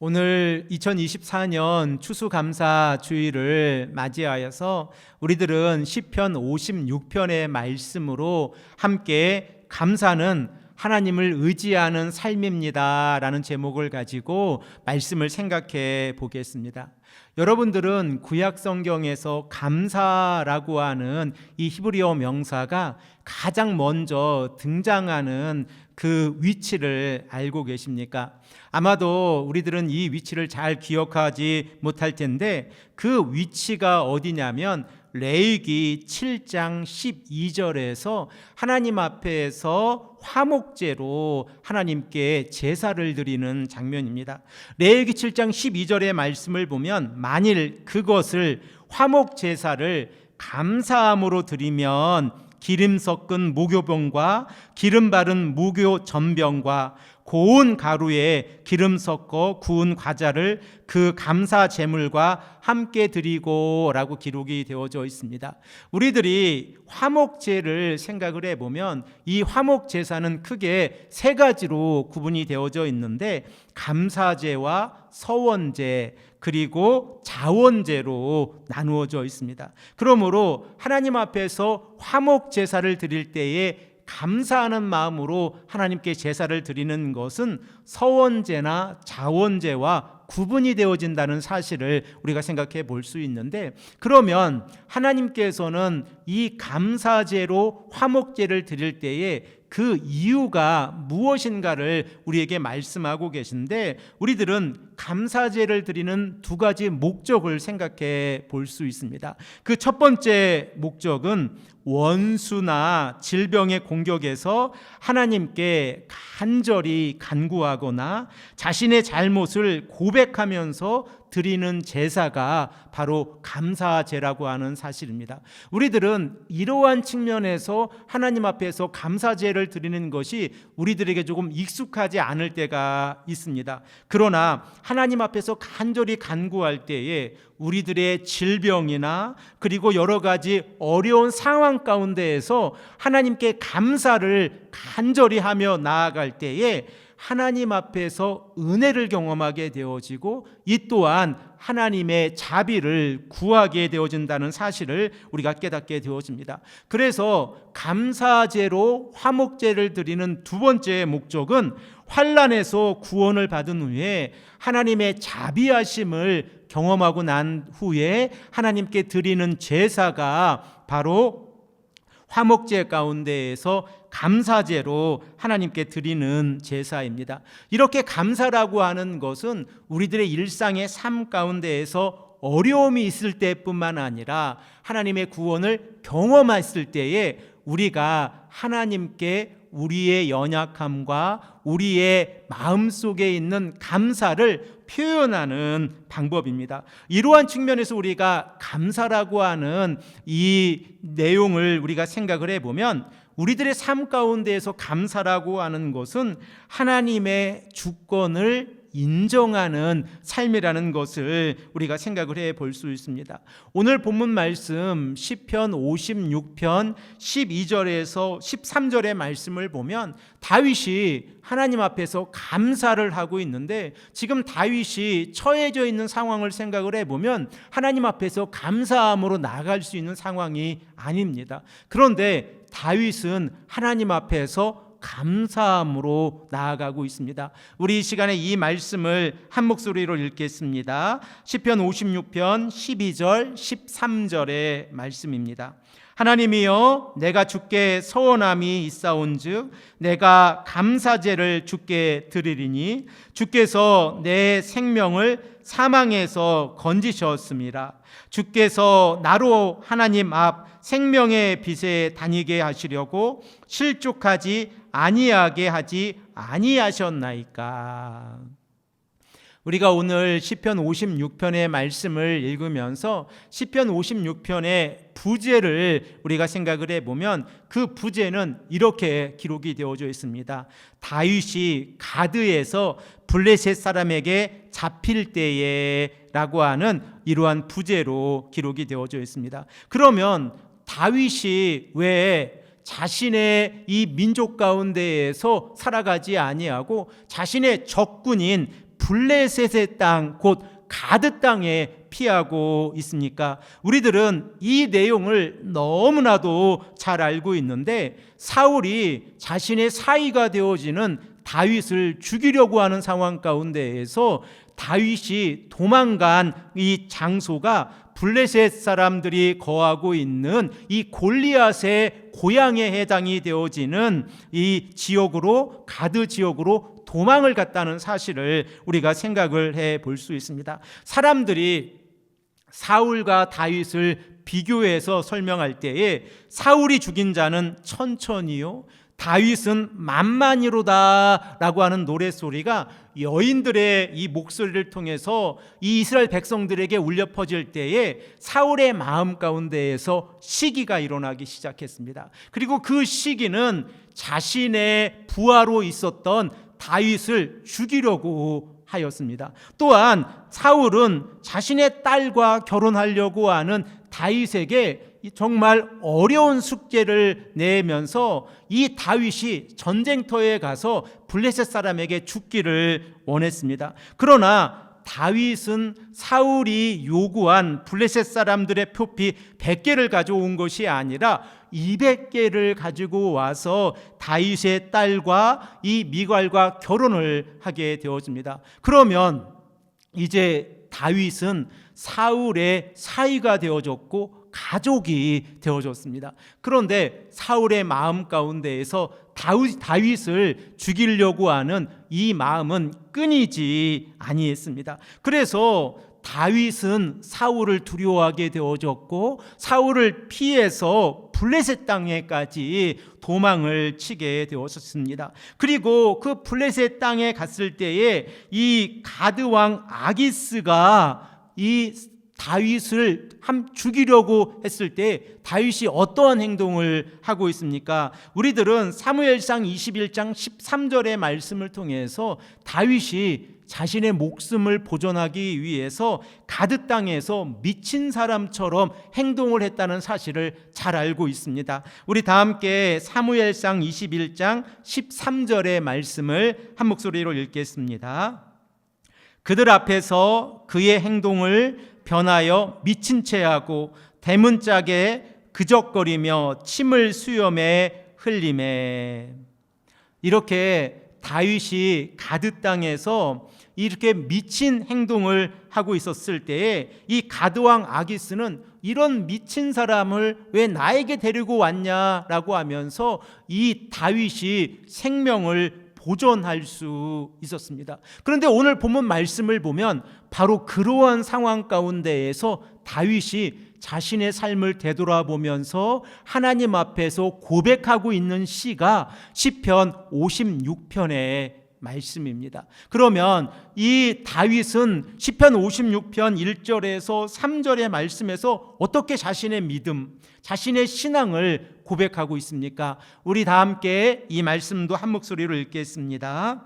오늘 2024년 추수감사 주일을 맞이하여서 우리들은 시편 56편의 말씀으로 함께 감사는 하나님을 의지하는 삶입니다 라는 제목을 가지고 말씀을 생각해 보겠습니다. 여러분들은 구약 성경에서 감사라고 하는 이 히브리어 명사가 가장 먼저 등장하는 그 위치를 알고 계십니까? 아마도 우리들은 이 위치를 잘 기억하지 못할 텐데 그 위치가 어디냐면 레위기 7장 12절에서 하나님 앞에서 화목제로 하나님께 제사를 드리는 장면입니다. 레위기 7장 12절의 말씀을 보면 만일 그것을 화목제사를 감사함으로 드리면 기름 섞은 무교병과 기름 바른 무교 전병과 고운 가루에 기름 섞어 구운 과자를 그 감사 제물과 함께 드리고 라고 기록이 되어져 있습니다. 우리들이 화목제를 생각을 해보면 이 화목제사는 크게 세 가지로 구분이 되어져 있는데 감사제와 서원제 그리고 자원제로 나누어져 있습니다. 그러므로 하나님 앞에서 화목제사를 드릴 때에 감사하는 마음으로 하나님께 제사를 드리는 것은 서원제나 자원제와 구분이 되어진다는 사실을 우리가 생각해 볼 수 있는데, 그러면 하나님께서는 이 감사제로 화목제를 드릴 때에 그 이유가 무엇인가를 우리에게 말씀하고 계신데, 우리들은 감사제를 드리는 두 가지 목적을 생각해 볼 수 있습니다. 그 첫 번째 목적은 원수나 질병의 공격에서 하나님께 간절히 간구하거나 자신의 잘못을 고백하면서 드리는 제사가 바로 감사제라고 하는 사실입니다. 우리들은 이러한 측면에서 하나님 앞에서 감사제를 드리는 것이 우리들에게 조금 익숙하지 않을 때가 있습니다. 그러나 하나님 앞에서 간절히 간구할 때에 우리들의 질병이나 그리고 여러 가지 어려운 상황 가운데에서 하나님께 감사를 간절히 하며 나아갈 때에 하나님 앞에서 은혜를 경험하게 되어지고 이 또한 하나님의 자비를 구하게 되어진다는 사실을 우리가 깨닫게 되어집니다. 그래서 감사제로 화목제를 드리는 두 번째 목적은 환난에서 구원을 받은 후에 하나님의 자비하심을 경험하고 난 후에 하나님께 드리는 제사가 바로 화목제 가운데에서 감사제로 하나님께 드리는 제사입니다. 이렇게 감사라고 하는 것은 우리들의 일상의 삶 가운데에서 어려움이 있을 때뿐만 아니라 하나님의 구원을 경험했을 때에 우리가 하나님께 우리의 연약함과 우리의 마음속에 있는 감사를 표현하는 방법입니다. 이러한 측면에서 우리가 감사라고 하는 이 내용을 우리가 생각을 해보면 우리들의 삶 가운데에서 감사라고 하는 것은 하나님의 주권을 인정하는 삶이라는 것을 우리가 생각을 해 볼 수 있습니다. 오늘 본문 말씀 시편 56편 12절에서 13절의 말씀을 보면 다윗이 하나님 앞에서 감사를 하고 있는데, 지금 다윗이 처해져 있는 상황을 생각을 해보면 하나님 앞에서 감사함으로 나아갈 수 있는 상황이 아닙니다. 그런데 다윗은 하나님 앞에서 감사함으로 나아가고 있습니다. 우리 이 시간에 이 말씀을 한 목소리로 읽겠습니다. 시편 56편 12절 13절의 말씀입니다. 하나님이여, 내가 주께 서원함이 있사온즉 내가 감사제를 주께 드리리니 주께서 내 생명을 사망에서 건지셨습니다. 주께서 나로 하나님 앞 생명의 빛에 다니게 하시려고 실족하지 아니하게 하지 아니하셨나이까. 우리가 오늘 시편 56편의 말씀을 읽으면서 시편 56편의 부제를 우리가 생각을 해보면 그 부제는 이렇게 기록이 되어져 있습니다. 다윗이 가드에서 블레셋 사람에게 잡힐 때에 라고 하는 이러한 부제로 기록이 되어져 있습니다. 그러면 다윗이 왜 자신의 이 민족 가운데에서 살아가지 아니하고 자신의 적군인 블레셋의 땅, 곧 가드 땅에 피하고 있습니까? 우리들은 이 내용을 너무나도 잘 알고 있는데, 사울이 자신의 사위가 되어지는 다윗을 죽이려고 하는 상황 가운데에서 다윗이 도망간 이 장소가 블레셋 사람들이 거하고 있는 이 골리앗의 고향에 해당이 되어지는 이 지역으로, 가드 지역으로 도망을 갔다는 사실을 우리가 생각을 해 볼 수 있습니다. 사람들이 사울과 다윗을 비교해서 설명할 때에 사울이 죽인 자는 천천히요, 다윗은 만만이로다 라고 하는 노랫소리가 여인들의 이 목소리를 통해서 이 이스라엘 백성들에게 울려 퍼질 때에 사울의 마음 가운데에서 시기가 일어나기 시작했습니다. 그리고 그 시기는 자신의 부하로 있었던 다윗을 죽이려고 하였습니다. 또한 사울은 자신의 딸과 결혼하려고 하는 다윗에게 정말 어려운 숙제를 내면서 이 다윗이 전쟁터에 가서 블레셋 사람에게 죽기를 원했습니다. 그러나 다윗은 사울이 요구한 블레셋 사람들의 표피 100개를 가져온 것이 아니라 200개를 가지고 와서 다윗의 딸과 이 미갈과 결혼을 하게 되어집니다. 그러면 이제 다윗은 사울의 사위가 되어졌고 가족이 되어졌습니다. 그런데 사울의 마음 가운데에서 다윗을 죽이려고 하는 이 마음은 끊이지 아니했습니다. 그래서 다윗은 사울을 두려워하게 되어졌고 사울을 피해서 블레셋 땅에까지 도망을 치게 되었습니다. 그리고 그 블레셋 땅에 갔을 때에 이 가드 왕 아기스가 이 다윗을 죽이려고 했을 때 다윗이 어떠한 행동을 하고 있습니까? 우리들은 사무엘상 21장 13절의 말씀을 통해서 다윗이 자신의 목숨을 보존하기 위해서 가드 땅에서 미친 사람처럼 행동을 했다는 사실을 잘 알고 있습니다. 우리 다 함께 사무엘상 21장 13절의 말씀을 한 목소리로 읽겠습니다. 그들 앞에서 그의 행동을 변하여 미친 채 하고 대문짝에 그적거리며 침을 수염에 흘리매. 이렇게 다윗이 가드 땅에서 이렇게 미친 행동을 하고 있었을 때에 이 가드왕 아기스는 이런 미친 사람을 왜 나에게 데리고 왔냐라고 하면서 이 다윗이 생명을 보존할 수 있었습니다. 그런데 오늘 본문 말씀을 보면 바로 그러한 상황 가운데에서 다윗이 자신의 삶을 되돌아보면서 하나님 앞에서 고백하고 있는 시가 시편 56편의 말씀입니다. 그러면 이 다윗은 시편 56편 1절에서 3절의 말씀에서 어떻게 자신의 믿음, 자신의 신앙을 고백하고 있습니까? 우리 다 함께 이 말씀도 한 목소리로 읽겠습니다.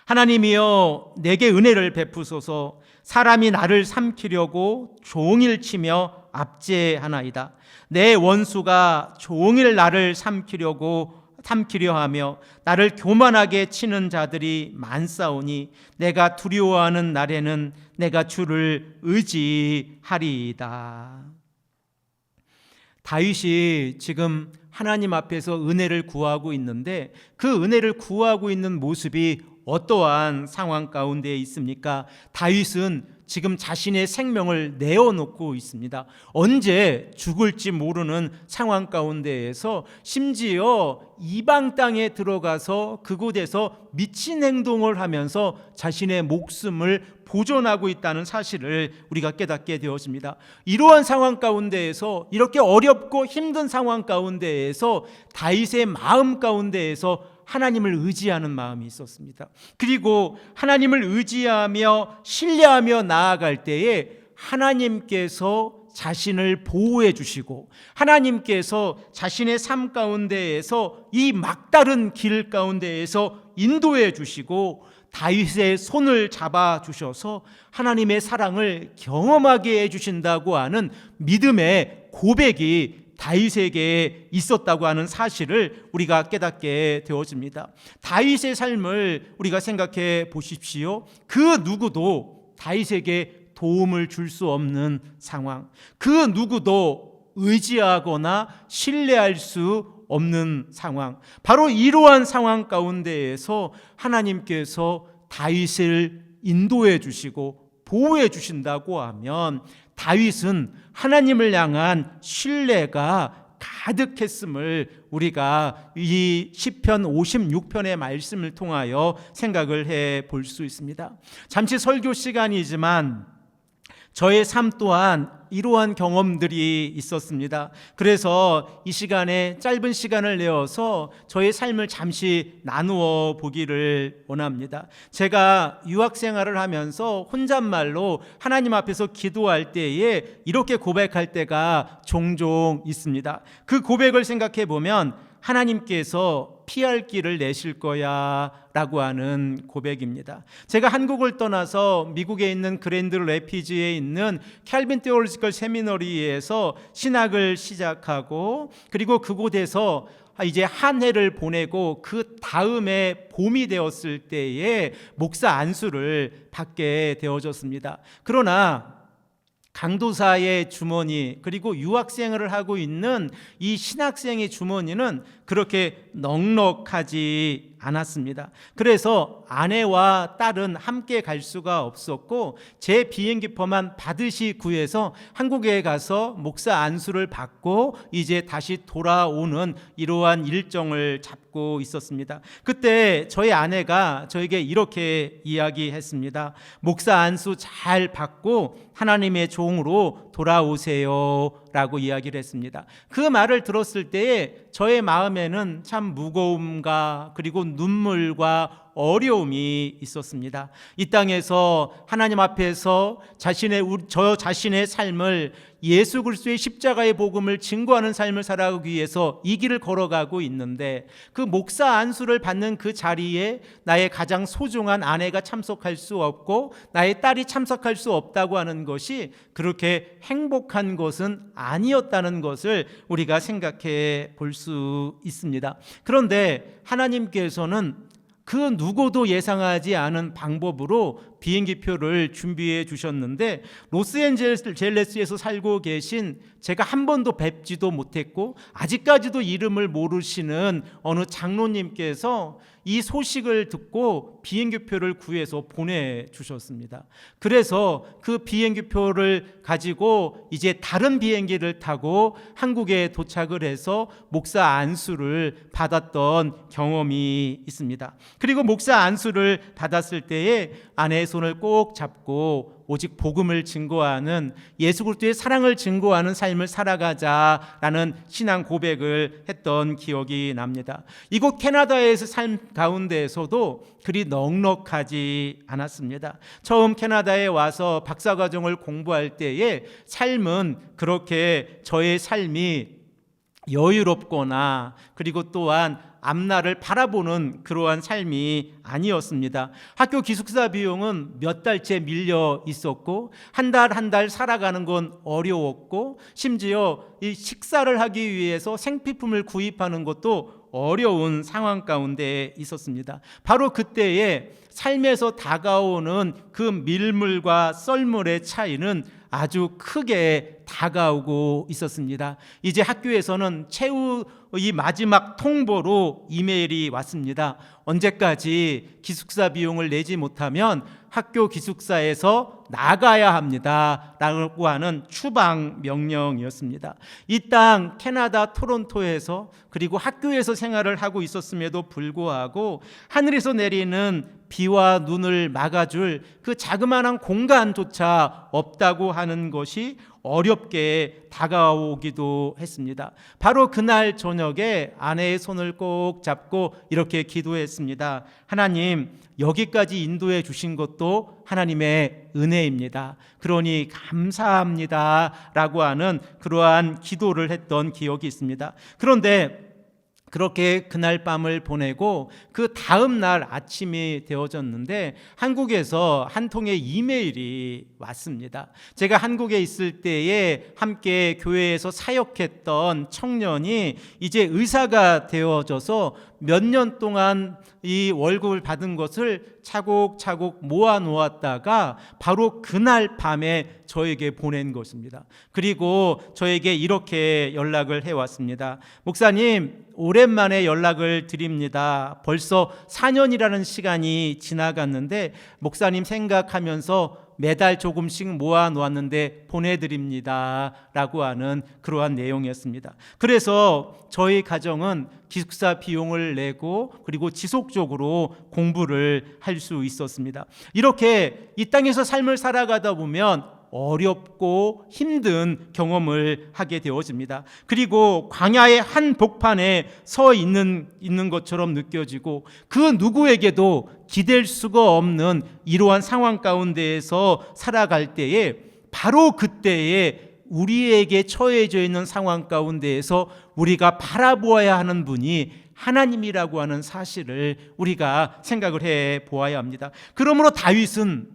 하나님이여 내게 은혜를 베푸소서. 사람이 나를 삼키려고 종일 치며 압제하나이다. 내 원수가 종일 나를 삼키려 하며 나를 교만하게 치는 자들이 많사오니 내가 두려워하는 날에는 내가 주를 의지하리이다. 다윗이 지금 하나님 앞에서 은혜를 구하고 있는데 그 은혜를 구하고 있는 모습이 어떠한 상황 가운데 있습니까? 다윗은 지금 자신의 생명을 내어놓고 있습니다. 언제 죽을지 모르는 상황 가운데에서 심지어 이방 땅에 들어가서 그곳에서 미친 행동을 하면서 자신의 목숨을 보존하고 있다는 사실을 우리가 깨닫게 되었습니다. 이러한 상황 가운데에서, 이렇게 어렵고 힘든 상황 가운데에서 다윗의 마음 가운데에서 하나님을 의지하는 마음이 있었습니다. 그리고 하나님을 의지하며 신뢰하며 나아갈 때에 하나님께서 자신을 보호해 주시고 하나님께서 자신의 삶 가운데에서 이 막다른 길 가운데에서 인도해 주시고 다윗의 손을 잡아 주셔서 하나님의 사랑을 경험하게 해 주신다고 하는 믿음의 고백이 다윗에게 있었다고 하는 사실을 우리가 깨닫게 되어집니다. 다윗의 삶을 우리가 생각해 보십시오. 그 누구도 다윗에게 도움을 줄 수 없는 상황, 그 누구도 의지하거나 신뢰할 수 없는 상황, 바로 이러한 상황 가운데에서 하나님께서 다윗을 인도해 주시고 보호해 주신다고 하면 다윗은 하나님을 향한 신뢰가 가득했음을 우리가 이 시편 56편의 말씀을 통하여 생각을 해 볼 수 있습니다. 잠시 설교 시간이지만 저의 삶 또한 이러한 경험들이 있었습니다. 그래서 이 시간에 짧은 시간을 내어서 저의 삶을 잠시 나누어 보기를 원합니다. 제가 유학 생활을 하면서 혼잣말로 하나님 앞에서 기도할 때에 이렇게 고백할 때가 종종 있습니다. 그 고백을 생각해 보면 하나님께서 피할 길을 내실 거야 라고 하는 고백입니다. 제가 한국을 떠나서 미국에 있는 그랜드 래피즈에 있는 캘빈 테올로지컬 세미너리에서 신학을 시작하고, 그리고 그곳에서 이제 한 해를 보내고 그 다음에 봄이 되었을 때에 목사 안수를 받게 되어졌습니다. 그러나 강도사의 주머니, 그리고 유학생활을 하고 있는 이 신학생의 주머니는 그렇게 넉넉하지 않았습니다. 그래서 아내와 딸은 함께 갈 수가 없었고 제 비행기표만 받으시 구해서 한국에 가서 목사 안수를 받고 이제 다시 돌아오는 이러한 일정을 잡고 있었습니다. 그때 저희 아내가 저에게 이렇게 이야기했습니다. 목사 안수 잘 받고 하나님의 종으로 돌아오세요 라고 이야기를 했습니다. 그 말을 들었을 때에 저의 마음에는 참 무거움과 그리고 눈물과 어려움이 있었습니다. 이 땅에서 하나님 앞에서 저 자신의 삶을 예수 그리스도의 십자가의 복음을 증거하는 삶을 살아가기 위해서 이 길을 걸어가고 있는데, 그 목사 안수를 받는 그 자리에 나의 가장 소중한 아내가 참석할 수 없고 나의 딸이 참석할 수 없다고 하는 것이 그렇게 행복한 것은 아니었다는 것을 우리가 생각해 볼 수 있습니다. 그런데 하나님께서는 그 누구도 예상하지 않은 방법으로 비행기표를 준비해 주셨는데, 로스앤젤레스에서 살고 계신 제가 한 번도 뵙지도 못했고 아직까지도 이름을 모르시는 어느 장로님께서 이 소식을 듣고 비행기표를 구해서 보내주셨습니다. 그래서 그 비행기표를 가지고 이제 다른 비행기를 타고 한국에 도착을 해서 목사 안수를 받았던 경험이 있습니다. 그리고 목사 안수를 받았을 때에 아내의 손을 꼭 잡고 오직 복음을 증거하는, 예수 그리스도의 사랑을 증거하는 삶을 살아가자라는 신앙 고백을 했던 기억이 납니다. 이곳 캐나다에서 삶 가운데에서도 그리 넉넉하지 않았습니다. 처음 캐나다에 와서 박사과정을 공부할 때에 삶은 그렇게 저의 삶이 여유롭거나 그리고 또한 앞날을 바라보는 그러한 삶이 아니었습니다. 학교 기숙사 비용은 몇 달째 밀려 있었고 한 달 한 달 살아가는 건 어려웠고, 심지어 이 식사를 하기 위해서 생필품을 구입하는 것도 어려운 상황 가운데 있었습니다. 바로 그때에 삶에서 다가오는 그 밀물과 썰물의 차이는 아주 크게 다가오고 있었습니다. 이제 학교에서는 최후 이 마지막 통보로 이메일이 왔습니다. 언제까지 기숙사 비용을 내지 못하면 학교 기숙사에서 나가야 합니다 라고 하는 추방 명령이었습니다. 이 땅 캐나다 토론토에서 그리고 학교에서 생활을 하고 있었음에도 불구하고 하늘에서 내리는 비와 눈을 막아줄 그 자그마한 공간조차 없다고 하는 것이 어렵게 다가오기도 했습니다. 바로 그날 저녁에 아내의 손을 꼭 잡고 이렇게 기도했습니다. 하나님, 여기까지 인도해 주신 것도 하나님의 은혜입니다. 그러니 감사합니다 라고 하는 그러한 기도를 했던 기억이 있습니다. 그런데 그렇게 그날 밤을 보내고 그 다음 날 아침이 되어졌는데 한국에서 한 통의 이메일이 왔습니다. 제가 한국에 있을 때에 함께 교회에서 사역했던 청년이 이제 의사가 되어져서 몇 년 동안 이 월급을 받은 것을 차곡차곡 모아 놓았다가 바로 그날 밤에 저에게 보낸 것입니다. 그리고 저에게 이렇게 연락을 해왔습니다. 목사님, 오랜만에 연락을 드립니다. 벌써 4년이라는 시간이 지나갔는데 목사님 생각하면서 매달 조금씩 모아 놓았는데 보내드립니다 라고 하는 그러한 내용이었습니다. 그래서 저희 가정은 기숙사 비용을 내고 그리고 지속적으로 공부를 할 수 있었습니다. 이렇게 이 땅에서 삶을 살아가다 보면 어렵고 힘든 경험을 하게 되어집니다. 그리고 광야의 한 복판에 서 있는 것처럼 느껴지고 그 누구에게도 기댈 수가 없는 이러한 상황 가운데에서 살아갈 때에 바로 그때에 우리에게 처해져 있는 상황 가운데에서 우리가 바라보아야 하는 분이 하나님이라고 하는 사실을 우리가 생각을 해 보아야 합니다. 그러므로 다윗은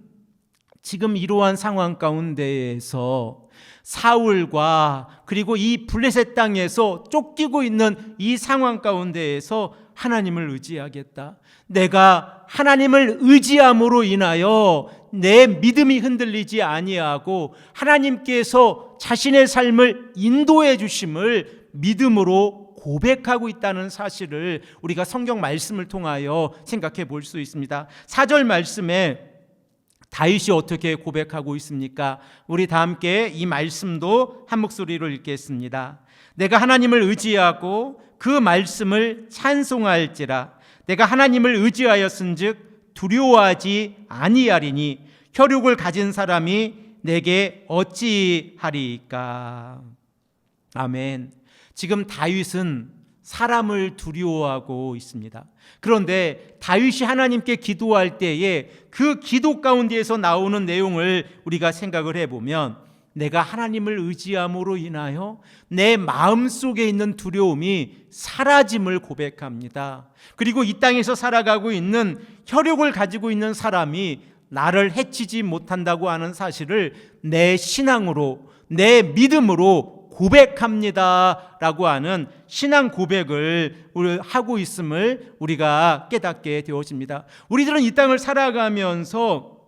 지금 이러한 상황 가운데에서 사울과 그리고 이 블레셋 땅에서 쫓기고 있는 이 상황 가운데에서 하나님을 의지하겠다. 내가 하나님을 의지함으로 인하여 내 믿음이 흔들리지 아니하고 하나님께서 자신의 삶을 인도해 주심을 믿음으로 고백하고 있다는 사실을 우리가 성경 말씀을 통하여 생각해 볼 수 있습니다. 4절 말씀에 다윗이 어떻게 고백하고 있습니까? 우리 다 함께 이 말씀도 한 목소리로 읽겠습니다. 내가 하나님을 의지하고 그 말씀을 찬송할지라. 내가 하나님을 의지하였은즉 두려워하지 아니하리니 혈육을 가진 사람이 내게 어찌하리까. 아멘. 지금 다윗은 사람을 두려워하고 있습니다. 그런데 다윗이 하나님께 기도할 때에 그 기도 가운데에서 나오는 내용을 우리가 생각을 해보면 내가 하나님을 의지함으로 인하여 내 마음속에 있는 두려움이 사라짐을 고백합니다. 그리고 이 땅에서 살아가고 있는 혈육을 가지고 있는 사람이 나를 해치지 못한다고 하는 사실을 내 신앙으로, 내 믿음으로 고백합니다 라고 하는 신앙 고백을 하고 있음을 우리가 깨닫게 되어집니다. 우리들은 이 땅을 살아가면서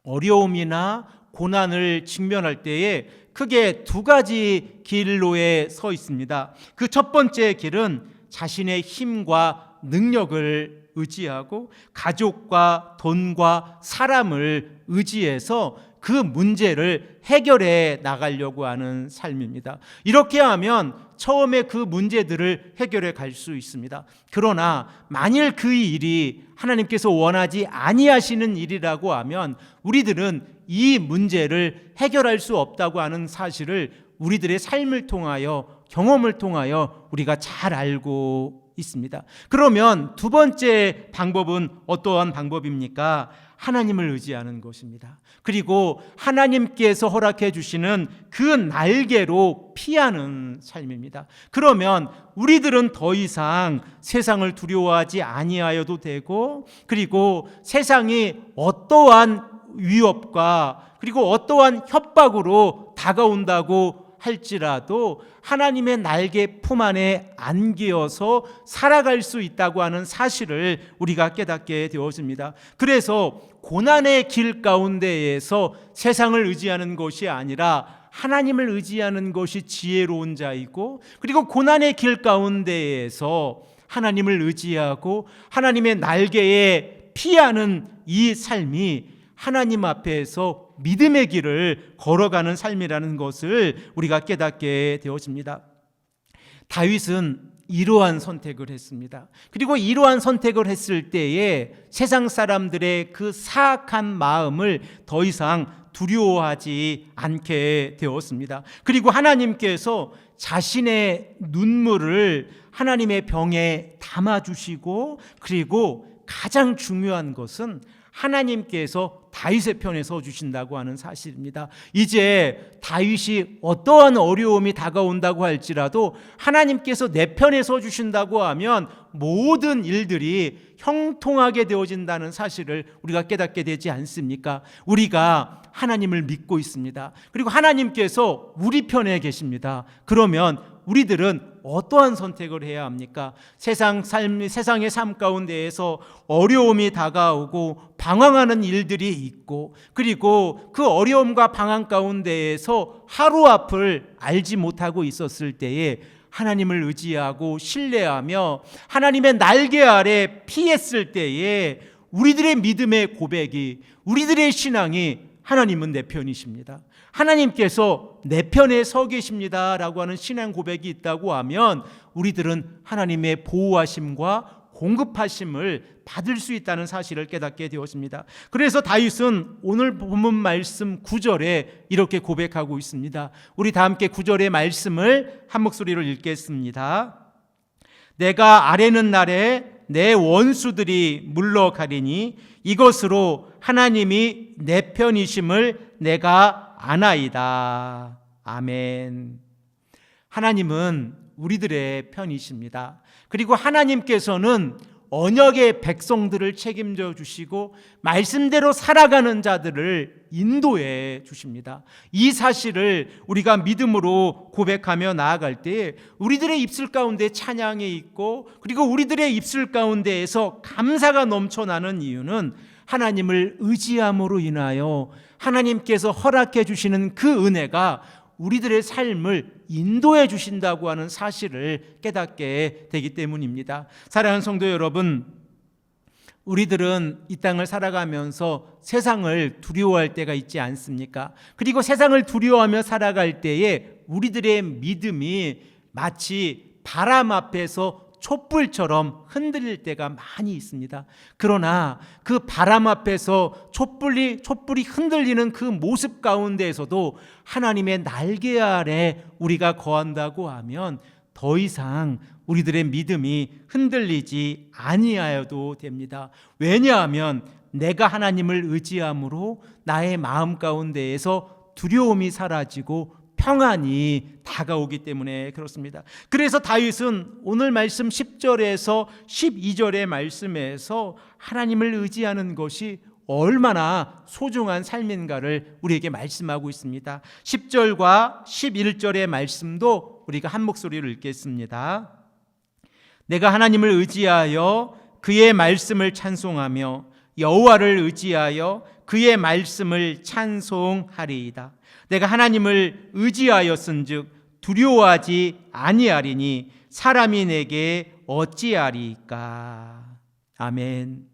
어려움이나 고난을 직면할 때에 크게 두 가지 길로에 서 있습니다. 그 첫 번째 길은 자신의 힘과 능력을 의지하고 가족과 돈과 사람을 의지해서 그 문제를 해결해 나가려고 하는 삶입니다. 이렇게 하면 처음에 그 문제들을 해결해 갈 수 있습니다. 그러나 만일 그 일이 하나님께서 원하지 아니하시는 일이라고 하면 우리들은 이 문제를 해결할 수 없다고 하는 사실을 우리들의 삶을 통하여, 경험을 통하여 우리가 잘 알고 있습니다. 그러면 두 번째 방법은 어떠한 방법입니까? 하나님을 의지하는 것입니다. 그리고 하나님께서 허락해 주시는 그 날개로 피하는 삶입니다. 그러면 우리들은 더 이상 세상을 두려워하지 아니하여도 되고, 그리고 세상이 어떠한 위협과 그리고 어떠한 협박으로 다가온다고 할지라도 하나님의 날개 품 안에 안기어서 살아갈 수 있다고 하는 사실을 우리가 깨닫게 되어집니다. 그래서 고난의 길 가운데에서 세상을 의지하는 것이 아니라 하나님을 의지하는 것이 지혜로운 자이고, 그리고 고난의 길 가운데에서 하나님을 의지하고 하나님의 날개에 피하는 이 삶이 하나님 앞에서 믿음의 길을 걸어가는 삶이라는 것을 우리가 깨닫게 되어집니다. 다윗은 이러한 선택을 했습니다. 그리고 이러한 선택을 했을 때에 세상 사람들의 그 사악한 마음을 더 이상 두려워하지 않게 되었습니다. 그리고 하나님께서 자신의 눈물을 하나님의 병에 담아주시고, 그리고 가장 중요한 것은 하나님께서 다윗의 편에 서 주신다고 하는 사실입니다. 이제 다윗이 어떠한 어려움이 다가온다고 할지라도 하나님께서 내 편에 서 주신다고 하면 모든 일들이 형통하게 되어진다는 사실을 우리가 깨닫게 되지 않습니까? 우리가 하나님을 믿고 있습니다. 그리고 하나님께서 우리 편에 계십니다. 그러면 우리들은 어떠한 선택을 해야 합니까? 세상의 삶 가운데에서 어려움이 다가오고 방황하는 일들이 있고, 그리고 그 어려움과 방황 가운데에서 하루 앞을 알지 못하고 있었을 때에 하나님을 의지하고 신뢰하며 하나님의 날개 아래 피했을 때에 우리들의 믿음의 고백이, 우리들의 신앙이 하나님은 내 편이십니다, 하나님께서 내 편에 서 계십니다 라고 하는 신앙 고백이 있다고 하면 우리들은 하나님의 보호하심과 공급하심을 받을 수 있다는 사실을 깨닫게 되었습니다. 그래서 다윗은 오늘 본문 말씀 9절에 이렇게 고백하고 있습니다. 우리 다 함께 9절의 말씀을 한 목소리로 읽겠습니다. 내가 아뢰는 날에 내 원수들이 물러가리니 이것으로 하나님이 내 편이심을 내가 아나이다. 아멘. 하나님은 우리들의 편이십니다. 그리고 하나님께서는 언약의 백성들을 책임져 주시고 말씀대로 살아가는 자들을 인도해 주십니다. 이 사실을 우리가 믿음으로 고백하며 나아갈 때 우리들의 입술 가운데 찬양이 있고, 그리고 우리들의 입술 가운데에서 감사가 넘쳐나는 이유는 하나님을 의지함으로 인하여 하나님께서 허락해 주시는 그 은혜가 우리들의 삶을 인도해 주신다고 하는 사실을 깨닫게 되기 때문입니다. 사랑하는 성도 여러분, 우리들은 이 땅을 살아가면서 세상을 두려워할 때가 있지 않습니까? 그리고 세상을 두려워하며 살아갈 때에 우리들의 믿음이 마치 바람 앞에서 촛불처럼 흔들릴 때가 많이 있습니다. 그러나 그 바람 앞에서 촛불이 흔들리는 그 모습 가운데에서도 하나님의 날개 아래 우리가 거한다고 하면 더 이상 우리들의 믿음이 흔들리지 아니하여도 됩니다. 왜냐하면 내가 하나님을 의지함으로 나의 마음 가운데에서 두려움이 사라지고 평안이 다가오기 때문에 그렇습니다. 그래서 다윗은 오늘 말씀 10절에서 12절의 말씀에서 하나님을 의지하는 것이 얼마나 소중한 삶인가를 우리에게 말씀하고 있습니다. 10절과 11절의 말씀도 우리가 한 목소리로 읽겠습니다. 내가 하나님을 의지하여 그의 말씀을 찬송하며 여호와를 의지하여 그의 말씀을 찬송하리이다. 내가 하나님을 의지하였은즉 두려워하지 아니하리니 사람이 내게 어찌하리까. 아멘.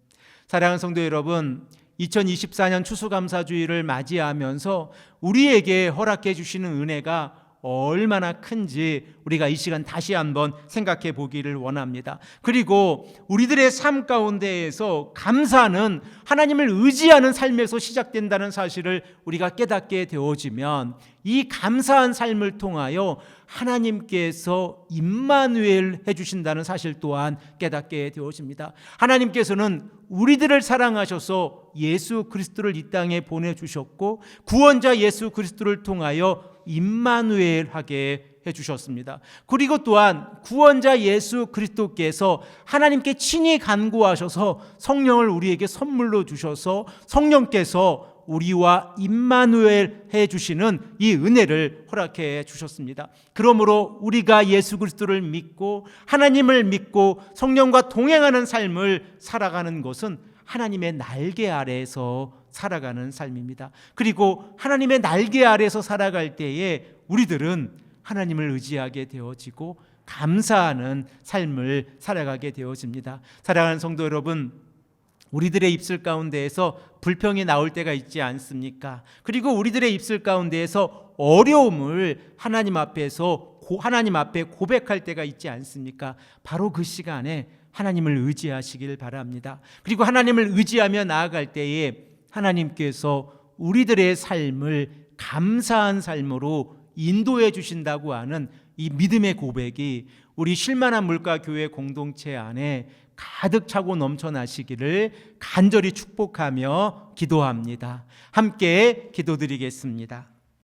사랑하는 성도 여러분, 2024년 추수감사주의를 맞이하면서 우리에게 허락해 주시는 은혜가 얼마나 큰지 우리가 이 시간 다시 한번 생각해 보기를 원합니다. 그리고 우리들의 삶 가운데에서 감사는 하나님을 의지하는 삶에서 시작된다는 사실을 우리가 깨닫게 되어지면 이 감사한 삶을 통하여 하나님께서 임마누엘 해주신다는 사실 또한 깨닫게 되어집니다. 하나님께서는 우리들을 사랑하셔서 예수 그리스도를 이 땅에 보내주셨고 구원자 예수 그리스도를 통하여 임마누엘 하게 해주셨습니다. 그리고 또한 구원자 예수 그리스도께서 하나님께 친히 간구하셔서 성령을 우리에게 선물로 주셔서 성령께서 우리와 임마누엘 해주시는 이 은혜를 허락해 주셨습니다. 그러므로 우리가 예수 그리스도를 믿고 하나님을 믿고 성령과 동행하는 삶을 살아가는 것은 하나님의 날개 아래에서 살아가는 삶입니다. 그리고 하나님의 날개 아래에서 살아갈 때에 우리들은 하나님을 의지하게 되어지고 감사하는 삶을 살아가게 되어집니다. 사랑하는 성도 여러분, 우리들의 입술 가운데에서 불평이 나올 때가 있지 않습니까? 그리고 우리들의 입술 가운데에서 어려움을 하나님 앞에 고백할 때가 있지 않습니까? 바로 그 시간에 하나님을 의지하시길 바랍니다. 그리고 하나님을 의지하며 나아갈 때에 하나님께서 우리들의 삶을 감사한 삶으로 인도해 주신다고 하는 이 믿음의 고백이 우리 쉴만한 물가 교회 공동체 안에 가득 차고 넘쳐나시기를 간절히 축복하며 기도합니다. 함께 기도드리겠습니다.